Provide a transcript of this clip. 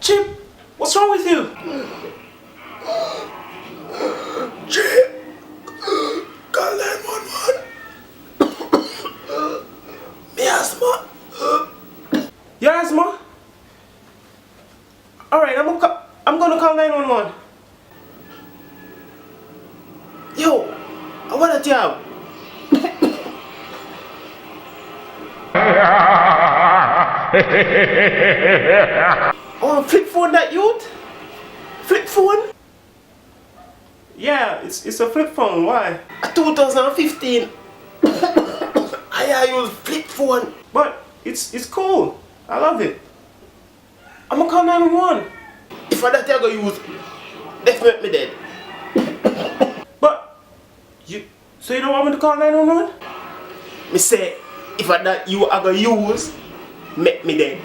Chip, what's wrong with you? Chip, call 911. Me asthma. Your asthma? Alright, I'm gonna call 911. Yo, I wanna tell you. Oh, flip phone that youth? Flip phone? Yeah, it's a flip phone. Why? 2015. I use flip phone. But it's cool. I love it. I'm gonna call 911. If I that I go use, definitely dead. But so you don't want me to call 911? Me say, if I that you I go use, make me dead.